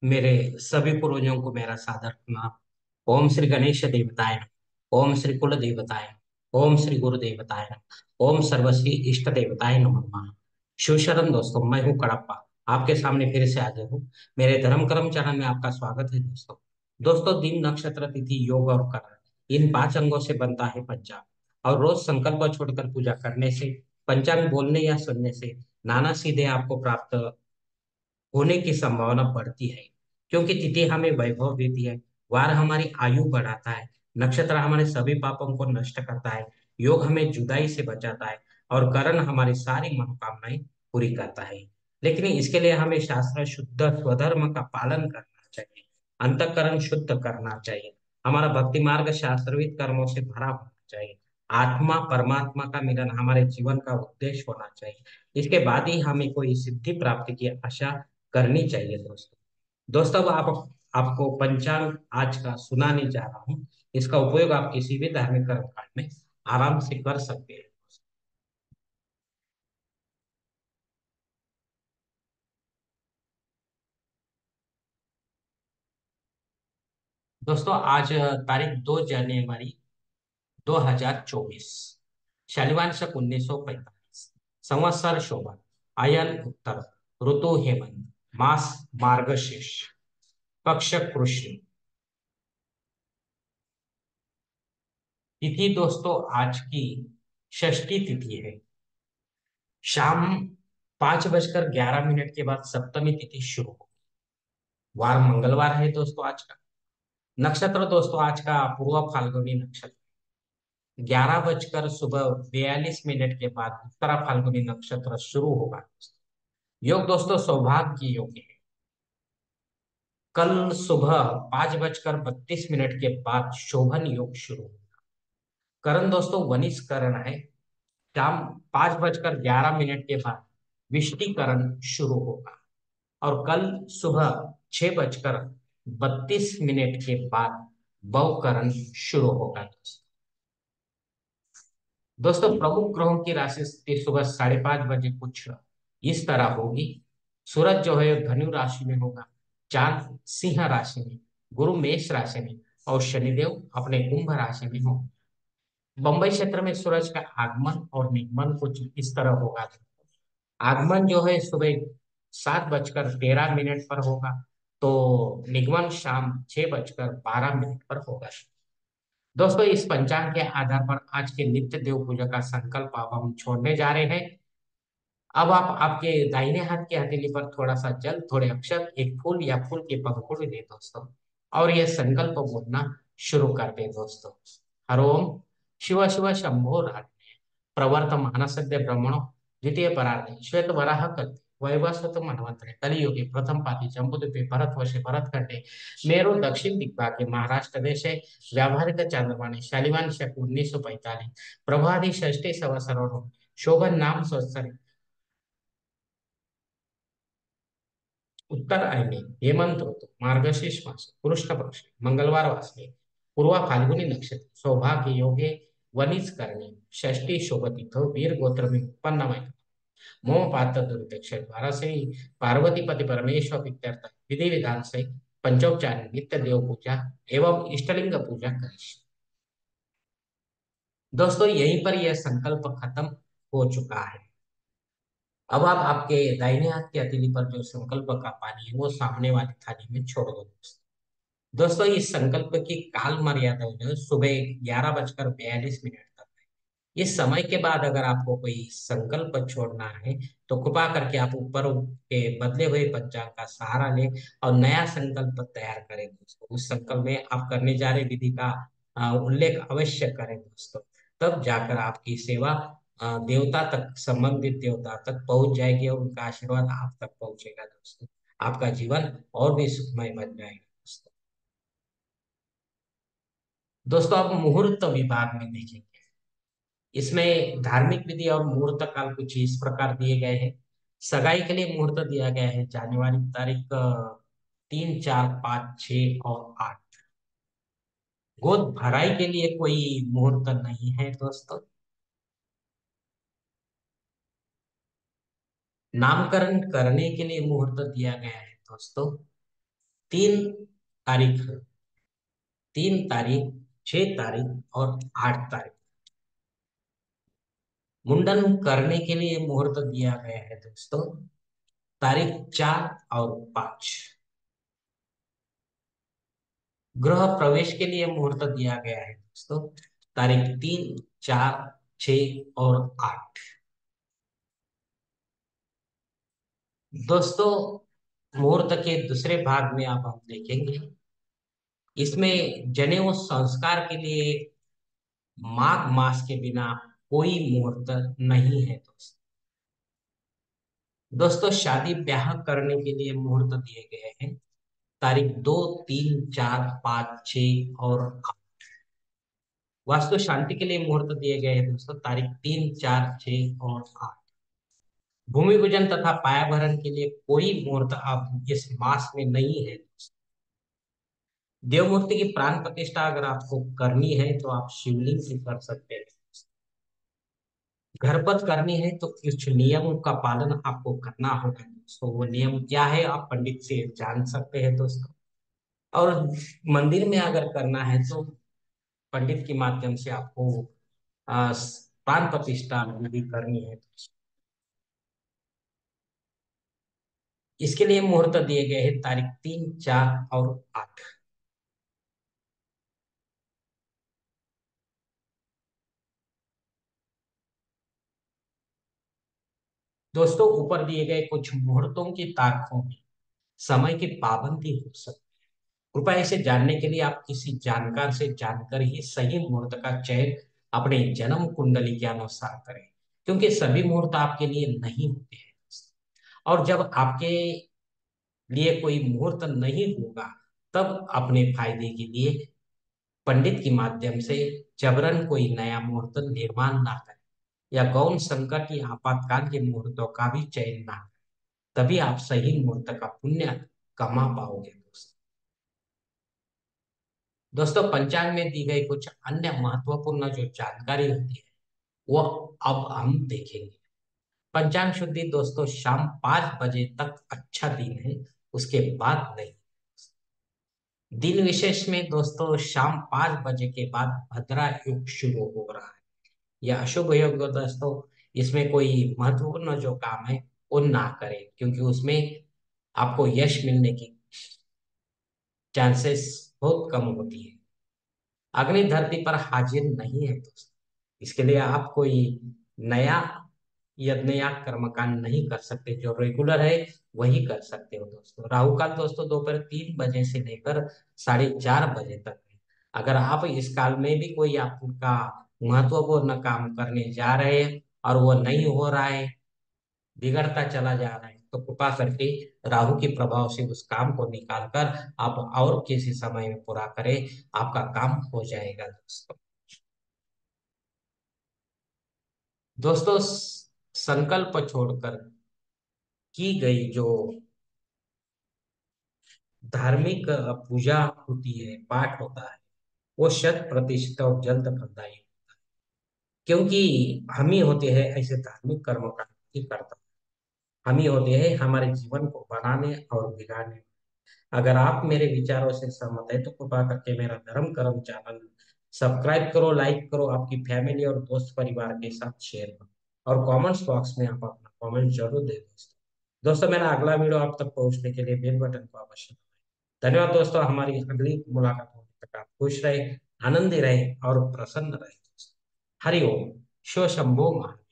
मेरे सभी पूर्वजों को मेरा सादर प्रणाम। ओम श्री गणेश देवताय नमः। ओम श्री कुल देवताय नमः। ओम श्री गुरु देवताय नमः। ओम सर्वश्री इष्ट देवताय नमः। शिवशरण दोस्तों, मैं हूँ कड़प्पा। आपके सामने फिर से हाजिर हूँ। मेरे धर्म कर्म चैनल में आपका स्वागत है दोस्तों। दोस्तों, दिन नक्षत्र तिथि योग और करण, इन 5 अंगों से बनता है पंचांग। और रोज संकल्प छोड़कर पूजा करने से, पंचांग बोलने या सुनने से नाना सीधे आपको प्राप्त होने की संभावना बढ़ती है। क्योंकि तिथि हमें वैभव देती है, वार हमारी आयु बढ़ाता है, नक्षत्र हमारे सभी पापों को नष्ट करता है, योग हमें जुदाई से बचाता है, और करण हमारी सारी मनोकामनाएं पूरी करता है। लेकिन इसके लिए हमें शास्त्र शुद्ध स्वधर्म का पालन करना चाहिए, अंतःकरण शुद्ध करना चाहिए, हमारा भक्ति मार्ग शास्त्रविद कर्मों से भरा होना चाहिए, आत्मा परमात्मा का मिलन हमारे जीवन का उद्देश्य होना चाहिए। इसके बाद ही हमें कोई सिद्धि प्राप्ति की आशा करनी चाहिए दोस्तों। दोस्तों, अब आप आपको पंचांग आज का सुनाने जा रहा हूँ। इसका उपयोग आप किसी भी धार्मिक कर्मकांड में आराम से कर सकते हैं। दोस्तों, आज तारीख 2 जनवरी 2024, शैलवान शक 1945, संवत्सर शोभन, आयन उत्तर, ऋतु हेमंत, मास मार्गशीर्ष, पक्ष कृष्ण। तिथि दोस्तों आज की षष्ठी तिथि है। शाम 5:11 के बाद सप्तमी तिथि शुरू हो। वार मंगलवार है दोस्तों आज का। नक्षत्र दोस्तों आज का पूर्व फाल्गुनी नक्षत्र। 11:42 के बाद उत्तरा फाल्गुनी नक्षत्र शुरू होगा दोस्तों। योग दोस्तों सौभाग्य योग है। कल सुबह 5:32 के बाद शोभन योग शुरू होगा। करण दोस्तों वनिश करण है। शाम 5:11 के बाद विष्टिकरण शुरू होगा। और कल सुबह 6:32 के बाद बहुकरण शुरू होगा दोस्तों। प्रमुख ग्रहों की राशि स्थिति सुबह 5:30 कुछ इस तरह होगी। सूरज जो है धनु राशि में होगा, चांद सिंह राशि में, गुरु मेष राशि में, और शनिदेव अपने कुंभ राशि में होंगे। बंबई क्षेत्र में सूरज का आगमन और निगमन कुछ इस तरह होगा। आगमन जो है सुबह 7:13 पर होगा, तो निगमन शाम 6:12 पर होगा। दोस्तों, इस पंचांग के आधार पर आज के नित्य देव पूजा का संकल्प अब हम छोड़ने जा रहे हैं। अब आप आपके दाहिने हाथ की हथेली पर थोड़ा सा जल, थोड़े अक्षर, एक फूल या फूल के पंखुड़ दे दोस्तों, और यह संकल्प बोलना शुरू कर दे दोस्तों। हरोम शिव शिव शंभो रात्रि प्रवर्तमान सद्य ब्रह्मणो द्वितीय परार्धे श्वेत वराह कल्पे वैवस्वत मनवंतरे कलियुगे प्रथम पादी जम्बूद्वीपे भरतवर्षे भरतखंडे मेरु दक्षिण दिग्भागे महाराष्ट्र देशे व्यावहारिक चांद्रमाने शालिवान शक 1945 प्रभादि षष्ठी संवत्सर शोभन नाम संवत्सर उत्तर आयने हेमंत ऋतु मार्गशीर्ष मास कृष्ण पक्ष मंगलवार वासने पूर्वा फाल्गुनी नक्षत्र सौभाग्य योगे वनिज करणे षष्ठी शोभतीथ वीर गोत्र में उत्पन्न मोह पात्र दुर्दक्ष द्वारा से पार्वती पति परमेश्वर प्रीत्यर्थ विधि विधान से पंचोपचार नित्य देव पूजा एवं इष्टलिंग पूजा करें दोस्तों। यहीं पर यह संकल्प खत्म हो चुका है। अब आप आपके दाहिने हाथ की हथेली पर जो संकल्प का पानी है वो सामने वाली थाली में छोड़ दो दोस्तों। दोस्तों, इस संकल्प की काल मर्यादा जो है सुबह 11:42 तक है। इस समय के बाद अगर आपको कोई संकल्प छोड़ना है तो कृपा करके आप ऊपर के बदले हुए पंचांग का सहारा लें और नया संकल्प तैयार करें दोस्तों। उस संकल्प में आप करने जा रहे विधि का उल्लेख अवश्य करें दोस्तों। तब जाकर आपकी सेवा देवता तक, संबंधित देवता तक पहुंच जाएगी और उनका आशीर्वाद आप तक पहुंचेगा दोस्तों। आपका जीवन और भी सुखमय बन जाएगा दोस्तों। दोस्तों, आप मुहूर्त विभाग में देखेंगे, इसमें धार्मिक विधि और मुहूर्त काल कुछ इस प्रकार दिए गए हैं। सगाई के लिए मुहूर्त दिया गया है जनवरी तारीख 3, 4, 5, 6 और 8। गोद भराई के लिए कोई मुहूर्त नहीं है दोस्तों। नामकरण करने के लिए मुहूर्त दिया गया है दोस्तों। 3 तारीख, 3 तारीख, 6 तारीख और 8 तारीख मुंडन करने के लिए मुहूर्त दिया गया है दोस्तों। तारीख 4 और 5 गृह प्रवेश के लिए मुहूर्त दिया गया है दोस्तों। तारीख 3, 4, 6 और 8 दोस्तों, मुहूर्त के दूसरे भाग में आप हम देखेंगे, इसमें जनेऊ संस्कार के लिए माघ मास के बिना कोई मुहूर्त नहीं है दोस्तों। दोस्तों, शादी ब्याह करने के लिए मुहूर्त दिए गए हैं तारीख 2, 3, 4, 5, 6 और 8। वास्तु शांति के लिए मुहूर्त दिए गए हैं दोस्तों तारीख 3, 4, 6 और 8। भूमि पूजन तथा पाया भरण के लिए कोई मुहूर्त अब इस मास में नहीं है। देव मूर्ति की प्राण प्रतिष्ठा अगर आपको करनी है तो आप शिवलिंग से कर सकते हैं। घर पर करनी है तो कुछ नियमों का पालन आपको करना होगा दोस्तों। वो नियम क्या है आप पंडित से जान सकते हैं दोस्तों। और मंदिर में अगर करना है तो पंडित के माध्यम से आपको प्राण प्रतिष्ठा भी करनी है। इसके लिए मुहूर्त दिए गए हैं तारीख 3, 4 और 8। दोस्तों, ऊपर दिए गए कुछ मुहूर्तों की तारीखों में समय की पाबंदी हो सकती है। कृपया इसे जानने के लिए आप किसी जानकार से जानकर ही सही मुहूर्त का चयन अपने जन्म कुंडली के अनुसार करें, क्योंकि सभी मुहूर्त आपके लिए नहीं होते हैं। और जब आपके लिए कोई मुहूर्त नहीं होगा, तब अपने फायदे के लिए पंडित के माध्यम से जबरन कोई नया मुहूर्त निर्माण ना करें, या गौण संकट या आपातकाल के मुहूर्तों का भी चयन ना करें। तभी आप सही मुहूर्त का पुण्य कमा पाओगे दोस्तों। दोस्तों, पंचांग में दी गई कुछ अन्य महत्वपूर्ण जो जानकारी होती है वो अब हम देखेंगे। पंचांग शुद्धि दोस्तों शाम 5 बजे तक अच्छा दिन है, उसके बाद नहीं। दिन विशेष में दोस्तों शाम 5 बजे के बाद भद्रा युग शुरू हो रहा है। यह अशुभ योग दोस्तों, इसमें कोई महत्वपूर्ण जो काम है वो ना करें, क्योंकि उसमें आपको यश मिलने की चांसेस बहुत कम होती है। अग्नि धरती पर हाजिर नहीं है दोस्तों, इसके लिए आप कोई नया यज्ञ या कर्मकांड नहीं कर सकते। जो रेगुलर है वही कर सकते हो दोस्तों। राहु काल दोस्तों दोपहर 3 बजे से लेकर 4:30 बजे तक है। अगर आप इस काल में भी कोई आपका महत्वपूर्ण काम करने जा रहे हैं और वो नहीं हो रहा है, बिगड़ता चला जा रहा है, तो कृपा करके राहु के प्रभाव से उस काम को निकाल कर आप और किसी समय में पूरा करें। आपका काम हो जाएगा दोस्तों। दोस्तों, संकल्प छोड़कर की गई जो धार्मिक पूजा होती है, पाठ होता है, वो 100% और जल्द फलदायी, क्योंकि हम ही होते हैं ऐसे धार्मिक कर्म का ही करता। हम ही होते हैं हमारे जीवन को बनाने और बिगाड़ने। अगर आप मेरे विचारों से सहमत है तो कृपा करके मेरा धर्म कर्म चैनल सब्सक्राइब करो, लाइक करो, आपकी फैमिली और दोस्त परिवार के साथ शेयर करो, और कमेंट्स बॉक्स में आप अपना कमेंट जरूर दे दोस्तों। दोस्तों, मेरा अगला वीडियो आप तक पहुंचने के लिए बेल बटन को अवश्य दबाएं। धन्यवाद दोस्तों। हमारी अगली मुलाकात होने तक आप खुश रहे, आनंदी रहे और प्रसन्न रहे दोस्तों। हरि ओम। शिव शंभो महाराज।